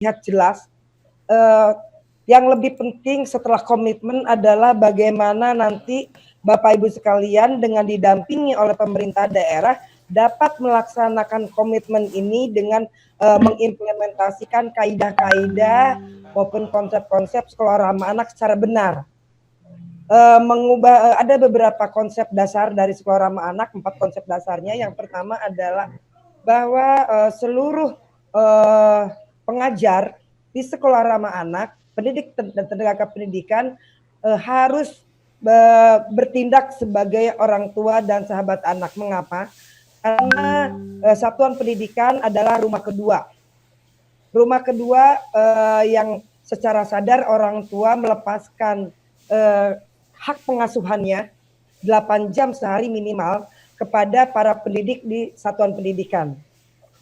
terlihat jelas. Eh, yang lebih penting setelah komitmen adalah bagaimana nanti Bapak Ibu sekalian dengan didampingi oleh pemerintah daerah dapat melaksanakan komitmen ini dengan mengimplementasikan kaidah-kaidah maupun konsep-konsep sekolah ramah anak secara benar. Mengubah ada beberapa konsep dasar dari sekolah ramah anak, 4 konsep dasarnya. Yang pertama adalah bahwa seluruh pengajar di sekolah ramah anak, pendidik dan tenaga pendidikan harus bertindak sebagai orang tua dan sahabat anak. Mengapa? Karena satuan pendidikan adalah rumah kedua. Rumah kedua yang secara sadar orang tua melepaskan hak pengasuhannya 8 jam sehari minimal kepada para pendidik di satuan pendidikan.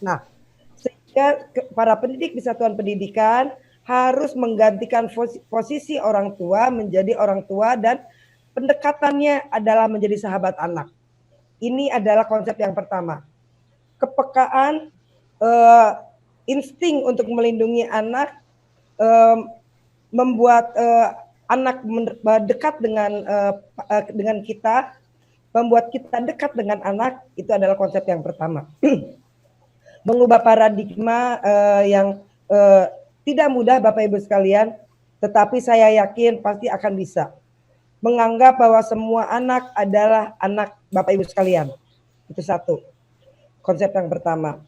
Nah, sehingga para pendidik di satuan pendidikan harus menggantikan posisi orang tua menjadi orang tua dan pendekatannya adalah menjadi sahabat anak. Ini adalah konsep yang pertama. Kepekaan, insting untuk melindungi anak, membuat anak dekat dengan kita, membuat kita dekat dengan anak, itu adalah konsep yang pertama. Mengubah paradigma yang tidak mudah Bapak Ibu sekalian, tetapi saya yakin pasti akan bisa. Menganggap bahwa semua anak adalah anak Bapak Ibu sekalian. Itu satu. Konsep yang pertama.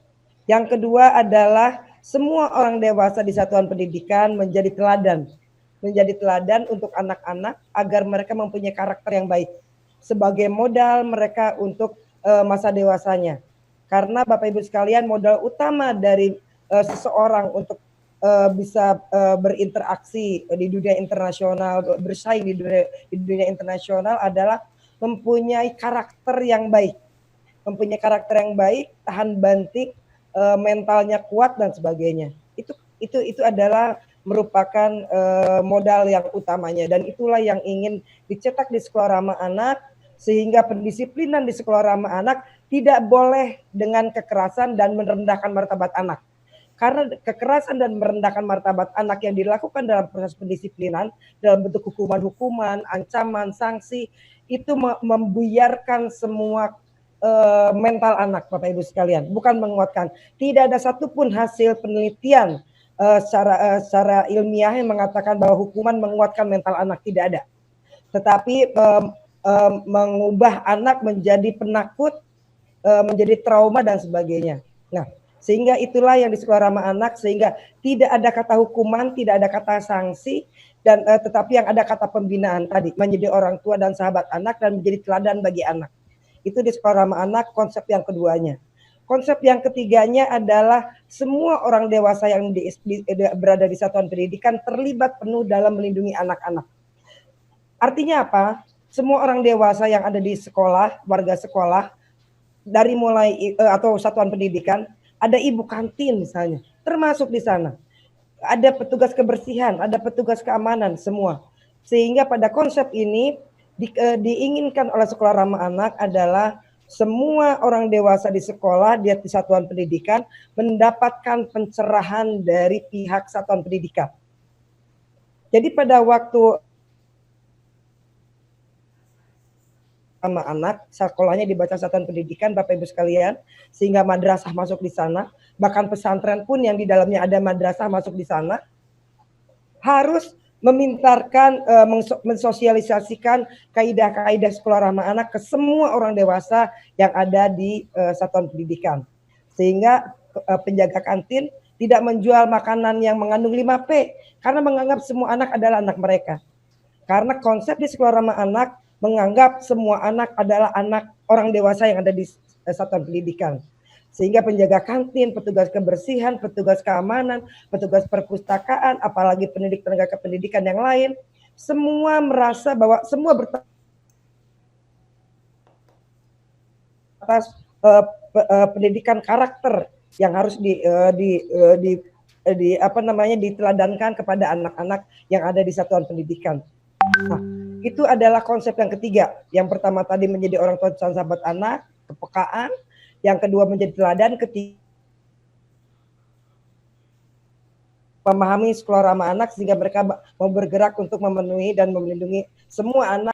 Yang kedua adalah semua orang dewasa di satuan pendidikan menjadi teladan. Menjadi teladan untuk anak-anak agar mereka mempunyai karakter yang baik. Sebagai modal mereka untuk masa dewasanya. Karena Bapak Ibu sekalian, modal utama dari seseorang untuk bisa berinteraksi di dunia internasional, bersaing di dunia internasional adalah mempunyai karakter yang baik. Mempunyai karakter yang baik, tahan banting, mentalnya kuat dan sebagainya. Itu adalah merupakan modal yang utamanya, dan itulah yang ingin dicetak di sekolah ramah anak, sehingga pendisiplinan di sekolah ramah anak tidak boleh dengan kekerasan dan merendahkan martabat anak. Karena kekerasan dan merendahkan martabat anak yang dilakukan dalam proses pendisiplinan dalam bentuk hukuman-hukuman, ancaman, sanksi, itu membuyarkan semua mental anak, Bapak Ibu sekalian, bukan menguatkan. Tidak ada satupun hasil penelitian secara ilmiah yang mengatakan bahwa hukuman menguatkan mental anak, tidak ada. Tetapi mengubah anak menjadi penakut, menjadi trauma dan sebagainya. Nah, sehingga itulah yang di sekolah ramah anak, sehingga tidak ada kata hukuman, tidak ada kata sanksi, dan tetapi yang ada kata pembinaan tadi, menjadi orang tua dan sahabat anak dan menjadi teladan bagi anak. Itu di sekolah ramah anak, konsep yang keduanya. Konsep yang ketiganya adalah semua orang dewasa yang berada di satuan pendidikan terlibat penuh dalam melindungi anak-anak. Artinya apa? Semua orang dewasa yang ada di sekolah, warga sekolah, dari mulai atau satuan pendidikan, ada ibu kantin misalnya, termasuk di sana. Ada petugas kebersihan, ada petugas keamanan, semua. Sehingga pada konsep ini diinginkan oleh sekolah ramah anak adalah semua orang dewasa di sekolah, di satuan pendidikan, mendapatkan pencerahan dari pihak satuan pendidikan. Jadi pada waktu sama anak, sekolahnya dibaca satuan pendidikan, Bapak Ibu sekalian, sehingga madrasah masuk di sana, bahkan pesantren pun yang di dalamnya ada madrasah masuk di sana, harus memintarkan, mensosialisasikan kaidah-kaidah sekolah ramah anak ke semua orang dewasa yang ada di satuan pendidikan. Sehingga penjaga kantin tidak menjual makanan yang mengandung 5P, karena menganggap semua anak adalah anak mereka. Karena konsep di sekolah ramah anak menganggap semua anak adalah anak orang dewasa yang ada di satuan pendidikan. Sehingga penjaga kantin, petugas kebersihan, petugas keamanan, petugas perpustakaan, apalagi pendidik tenaga kependidikan yang lain, semua merasa bahwa semua atas pendidikan karakter yang harus diteladankan kepada anak-anak yang ada di satuan pendidikan. Nah, itu adalah konsep yang ketiga. Yang pertama tadi menjadi orang tua dan sahabat anak, kepekaan. Yang kedua menjadi teladan, ketiga memahami sekolah ramah anak sehingga mereka mau bergerak untuk memenuhi dan melindungi semua anak